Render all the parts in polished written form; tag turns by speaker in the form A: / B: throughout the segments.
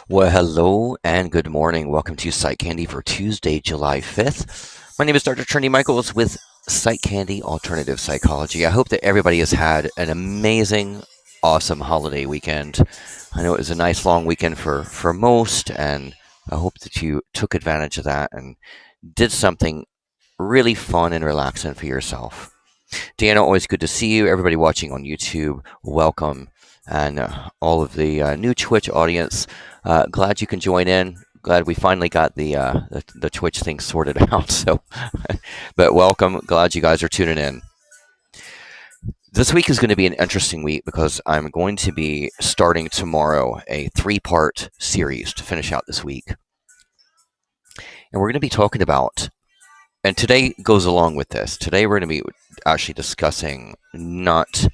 A: Well, hello and good morning. Welcome to PsychCandy for Tuesday, July 5th. My name is Dr. Trinity Michaels with PsychCandy Alternative Psychology. I hope that everybody has had an amazing, awesome holiday weekend. I know it was a nice long weekend for most, and I hope that you took advantage of that and did something really fun and relaxing for yourself. Deanna, always good to see you. Everybody watching on YouTube, welcome. And all of the new Twitch audience, glad you can join in. Glad we finally got the Twitch thing sorted out. So, but welcome. Glad you guys are tuning in. This week is going to be an interesting week because I'm going to be starting tomorrow a 3-part series to finish out this week. And we're going to be talking about, and today goes along with this. Today we're going to be actually discussing not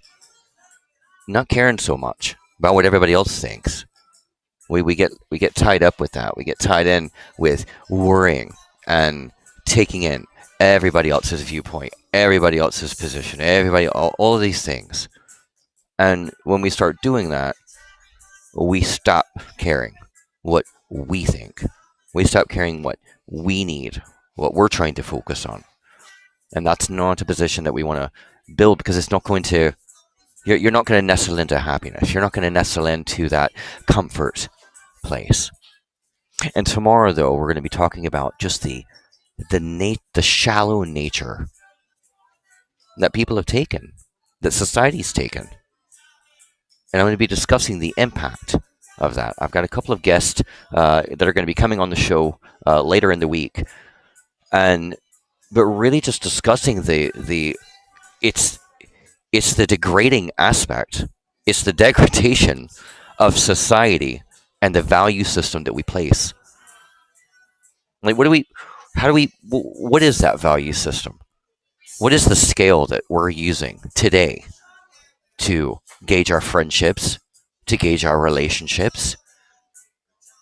A: caring so much about what everybody else thinks. We get tied up with that. We get tied in with worrying and taking in everybody else's viewpoint, everybody else's position, all of these things. And when we start doing that, we stop caring what we think. We stop caring what we need, what we're trying to focus on. And that's not a position that we want to build, because it's not going to, you're not going to nestle into happiness. You're not going to nestle into that comfort place. And tomorrow, though, we're going to be talking about just the shallow nature that people have taken, that society's taken. And I'm going to be discussing the impact of that. I've got a couple of guests that are going to be coming on the show later in the week, but really just discussing it's the degrading aspect. It's the degradation of society and the value system that we place. Like, what is that value system? What is the scale that we're using today to gauge our friendships, to gauge our relationships,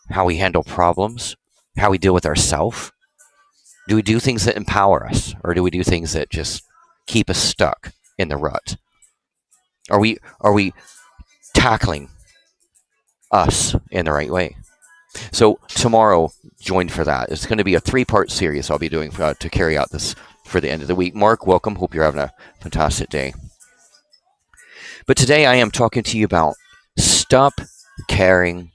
A: how we handle problems, how we deal with ourselves? Do we do things that empower us, or do we do things that just keep us stuck in the rut? Are we tackling us in the right way? So tomorrow, join for that. It's going to be a 3-part series I'll be doing to carry out this for the end of the week. Mark, welcome. Hope you're having a fantastic day. But today I am talking to you about stop caring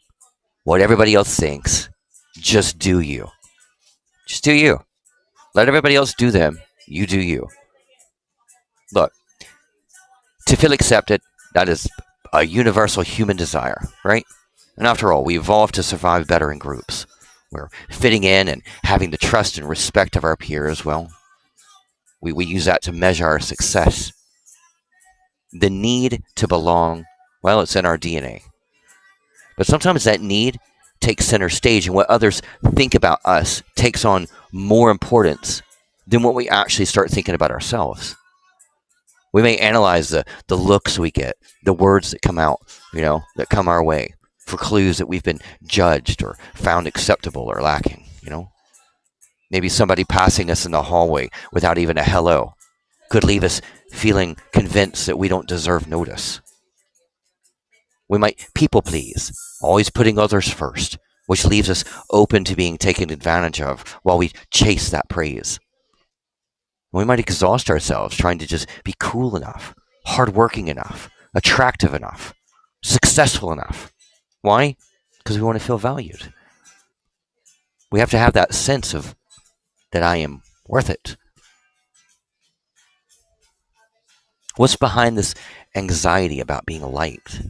A: what everybody else thinks. Just do you. Just do you. Let everybody else do them. You do you. Look, to feel accepted, that is a universal human desire, right? And after all, we evolved to survive better in groups. We're fitting in and having the trust and respect of our peers. Well, we use that to measure our success. The need to belong, well, it's in our DNA. But sometimes that need takes center stage, and what others think about us takes on more importance than what we actually start thinking about ourselves. We may analyze the looks we get, the words that come out, that come our way, for clues that we've been judged or found acceptable or lacking. Maybe somebody passing us in the hallway without even a hello could leave us feeling convinced that we don't deserve notice. We might people please, always putting others first, which leaves us open to being taken advantage of while we chase that praise. We might exhaust ourselves trying to just be cool enough, hardworking enough, attractive enough, successful enough. Why? Because we want to feel valued. We have to have that sense of that I am worth it. What's behind this anxiety about being liked?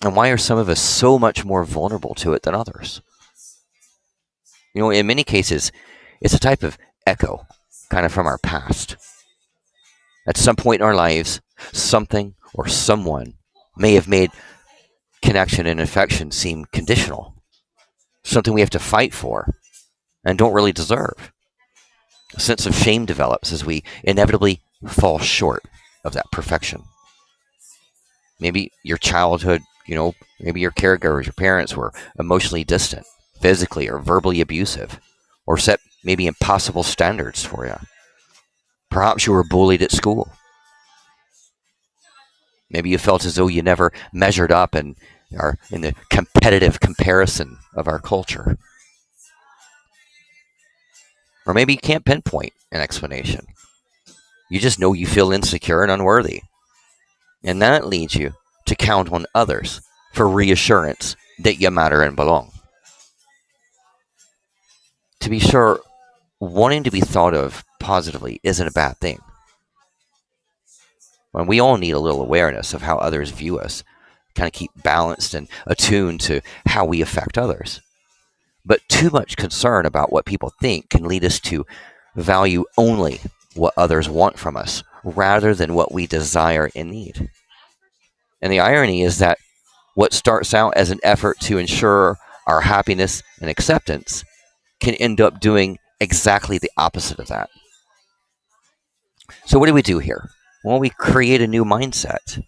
A: And why are some of us so much more vulnerable to it than others? In many cases, it's a type of echo, kind of from our past. At some point in our lives, something or someone may have made connection and affection seem conditional, something we have to fight for and don't really deserve. A sense of shame develops as we inevitably fall short of that perfection. Maybe your childhood, maybe your caregivers, your parents were emotionally distant, physically or verbally abusive, or set maybe impossible standards for you. Perhaps you were bullied at school. Maybe you felt as though you never measured up, and in the competitive comparison of our culture. Or maybe you can't pinpoint an explanation. You just know you feel insecure and unworthy. And that leads you to count on others for reassurance that you matter and belong. To be sure, wanting to be thought of positively isn't a bad thing. And we all need a little awareness of how others view us, kind of keep balanced and attuned to how we affect others. But too much concern about what people think can lead us to value only what others want from us rather than what we desire and need. And the irony is that what starts out as an effort to ensure our happiness and acceptance can end up doing exactly the opposite of that. So, what do we do here? Well, we create a new mindset.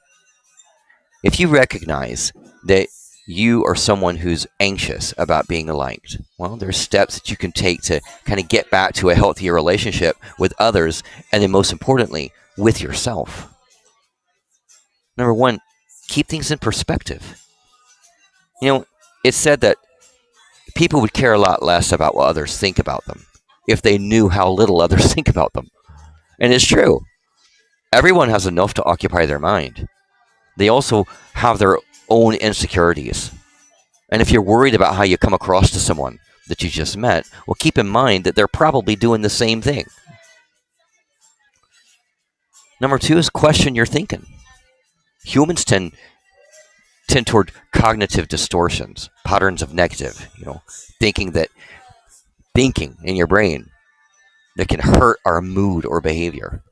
A: If you recognize that you are someone who's anxious about being liked, well, there's steps that you can take to kind of get back to a healthier relationship with others, and then most importantly, with yourself. Number one, keep things in perspective. It's said that people would care a lot less about what others think about them if they knew how little others think about them. And it's true. Everyone has enough to occupy their mind. They also have their own insecurities. And if you're worried about how you come across to someone that you just met, well, keep in mind that they're probably doing the same thing. Number two is question your thinking. Humans tend toward cognitive distortions, patterns of negative, thinking in your brain that can hurt our mood or behavior.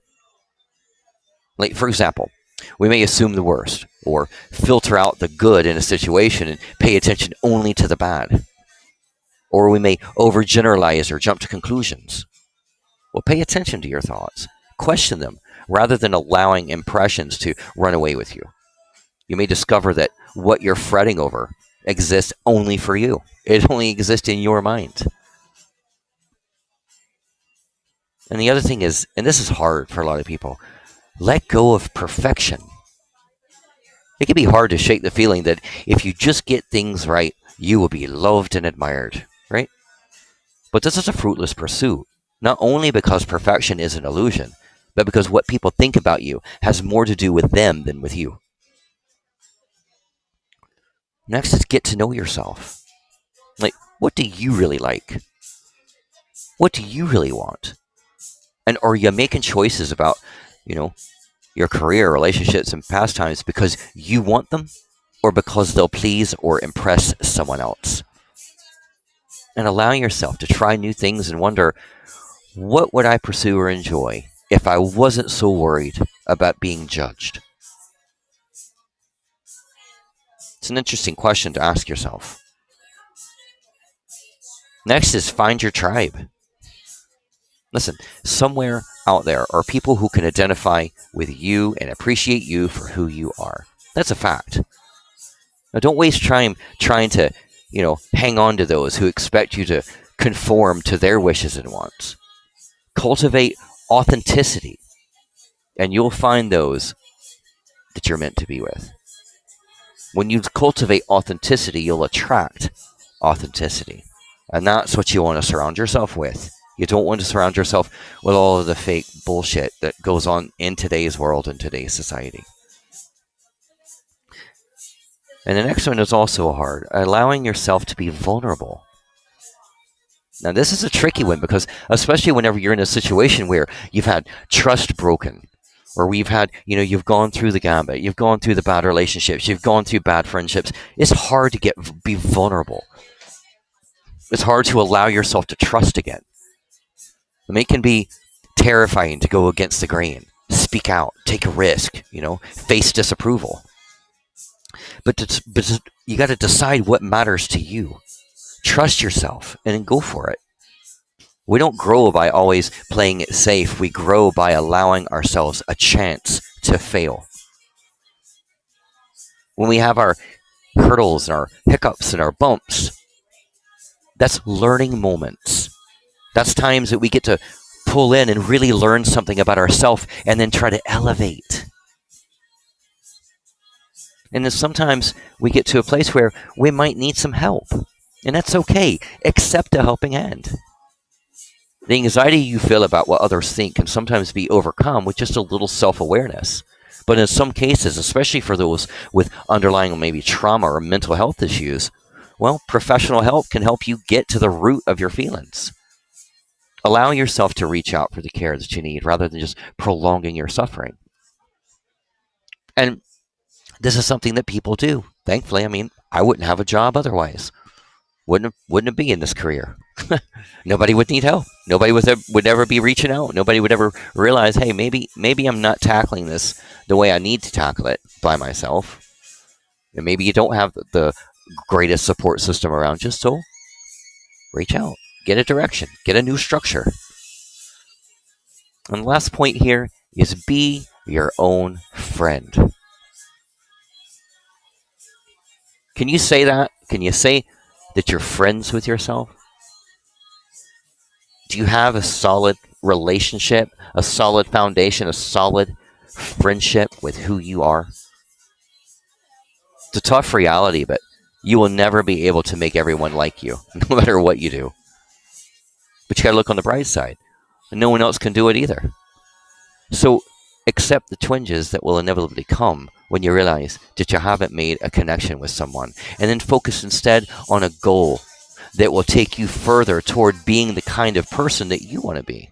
A: Like, for example, we may assume the worst or filter out the good in a situation and pay attention only to the bad. Or we may overgeneralize or jump to conclusions. Well, pay attention to your thoughts. Question them rather than allowing impressions to run away with you. You may discover that what you're fretting over exists only for you. It only exists in your mind. And the other thing is, and this is hard for a lot of people, let go of perfection. It can be hard to shake the feeling that if you just get things right, you will be loved and admired, right? But this is a fruitless pursuit, not only because perfection is an illusion, but because what people think about you has more to do with them than with you. Next is get to know yourself. Like, what do you really like? What do you really want? And are you making choices about, your career, relationships, and pastimes because you want them or because they'll please or impress someone else? And allowing yourself to try new things and wonder, what would I pursue or enjoy if I wasn't so worried about being judged? It's an interesting question to ask yourself. Next is find your tribe. Listen, somewhere out there are people who can identify with you and appreciate you for who you are. That's a fact. Now, don't waste time trying to, hang on to those who expect you to conform to their wishes and wants. Cultivate authenticity, and you'll find those that you're meant to be with. When you cultivate authenticity, you'll attract authenticity. And that's what you want to surround yourself with. You don't want to surround yourself with all of the fake bullshit that goes on in today's world and today's society. And the next one is also hard, allowing yourself to be vulnerable. Now, this is a tricky one because especially whenever you're in a situation where you've had trust broken, or we've had, you've gone through the gambit, you've gone through the bad relationships, you've gone through bad friendships, it's hard to be vulnerable. It's hard to allow yourself to trust again. It can be terrifying to go against the grain, speak out, take a risk, face disapproval. But you got to decide what matters to you. Trust yourself and go for it. We don't grow by always playing it safe. We grow by allowing ourselves a chance to fail. When we have our hurdles and our hiccups and our bumps, that's learning moments. That's times that we get to pull in and really learn something about ourselves and then try to elevate. And then sometimes we get to a place where we might need some help. And that's okay. Accept a helping hand. The anxiety you feel about what others think can sometimes be overcome with just a little self awareness. But in some cases, especially for those with underlying maybe trauma or mental health issues, well, professional help can help you get to the root of your feelings. Allow yourself to reach out for the care that you need rather than just prolonging your suffering. And this is something that people do. Thankfully, I mean, I wouldn't have a job otherwise. Wouldn't be in this career. Nobody would need help. Nobody would ever be reaching out. Nobody would ever realize, hey, maybe I'm not tackling this the way I need to tackle it by myself. And maybe you don't have the greatest support system around you, so reach out, get a direction, get a new structure. And the last point here is be your own friend. Can you say that? Can you say that you're friends with yourself? Do you have a solid relationship, a solid foundation, a solid friendship with who you are? It's a tough reality, but you will never be able to make everyone like you, no matter what you do. But you gotta look on the bright side. And no one else can do it either. So accept the twinges that will inevitably come when you realize that you haven't made a connection with someone. And then focus instead on a goal that will take you further toward being the kind of person that you want to be.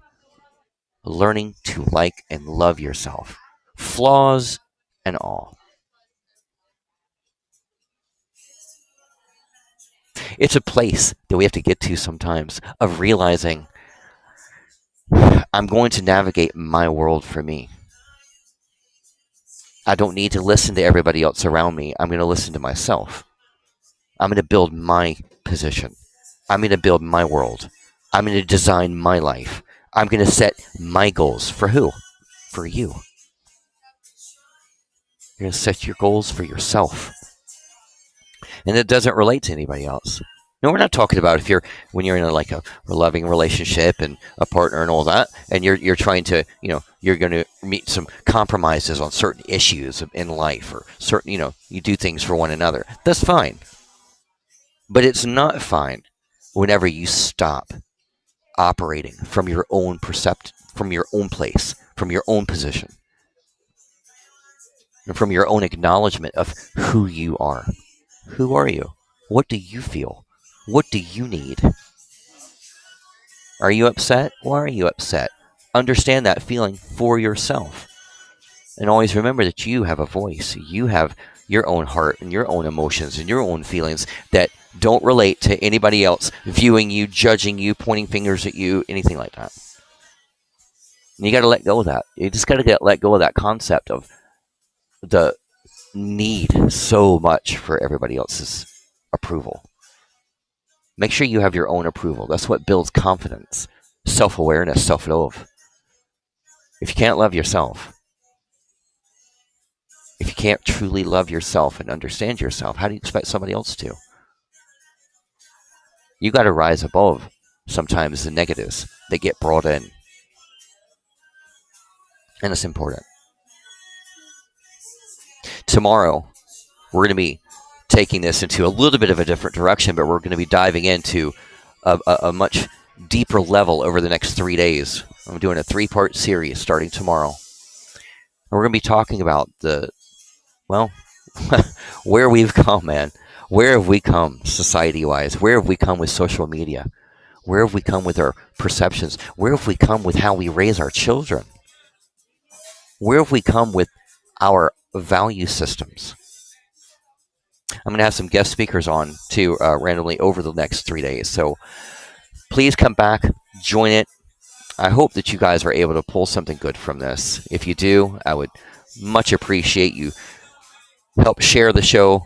A: Learning to like and love yourself, flaws and all. It's a place that we have to get to sometimes of realizing I'm going to navigate my world for me. I don't need to listen to everybody else around me. I'm going to listen to myself. I'm going to build my position. I'm going to build my world. I'm going to design my life. I'm going to set my goals. For who? For you. You're going to set your goals for yourself. And it doesn't relate to anybody else. No, we're not talking about when you're in a loving relationship and a partner and all that, and you're trying to, you're going to meet some compromises on certain issues in life, or certain, you do things for one another. That's fine. But it's not fine whenever you stop operating from your own from your own place, from your own position, and from your own acknowledgement of who you are. Who are you? What do you feel? What do you need? Are you upset? Why are you upset? Understand that feeling for yourself. And always remember that you have a voice. You have your own heart and your own emotions and your own feelings that don't relate to anybody else viewing you, judging you, pointing fingers at you, anything like that. And you got to let go of that. You just got to let go of that concept of the need so much for everybody else's approval. Make sure you have your own approval. That's what builds confidence, self-awareness, self-love. If you can't love yourself, if you can't truly love yourself and understand yourself, how do you expect somebody else to? You got to rise above sometimes the negatives that get brought in. And it's important. Tomorrow, we're going to be taking this into a little bit of a different direction, but we're going to be diving into a much deeper level over the next 3 days. I'm doing a 3-part series starting tomorrow. And we're going to be talking about where we've come, man. Where have we come society-wise? Where have we come with social media? Where have we come with our perceptions? Where have we come with how we raise our children? Where have we come with our value systems? I'm going to have some guest speakers on, too, randomly over the next 3 days. So please come back, join it. I hope that you guys are able to pull something good from this. If you do, I would much appreciate you help share the show,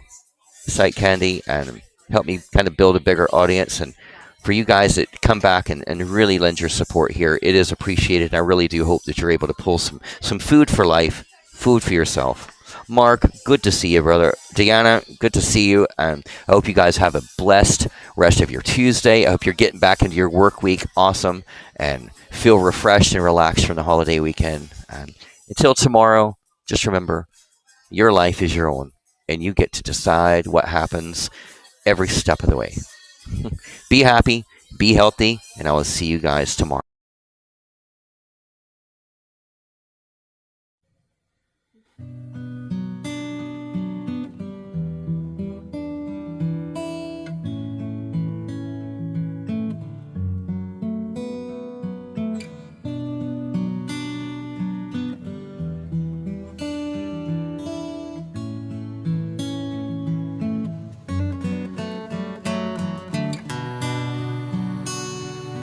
A: PsychCandy, and help me kind of build a bigger audience. And for you guys that come back and really lend your support here, it is appreciated. And I really do hope that you're able to pull some food for life, food for yourself. Mark, good to see you, brother. Deanna, good to see you. And I hope you guys have a blessed rest of your Tuesday. I hope you're getting back into your work week awesome and feel refreshed and relaxed from the holiday weekend. And until tomorrow, just remember, your life is your own. and you get to decide what happens every step of the way. Be happy, be healthy, and I will see you guys tomorrow.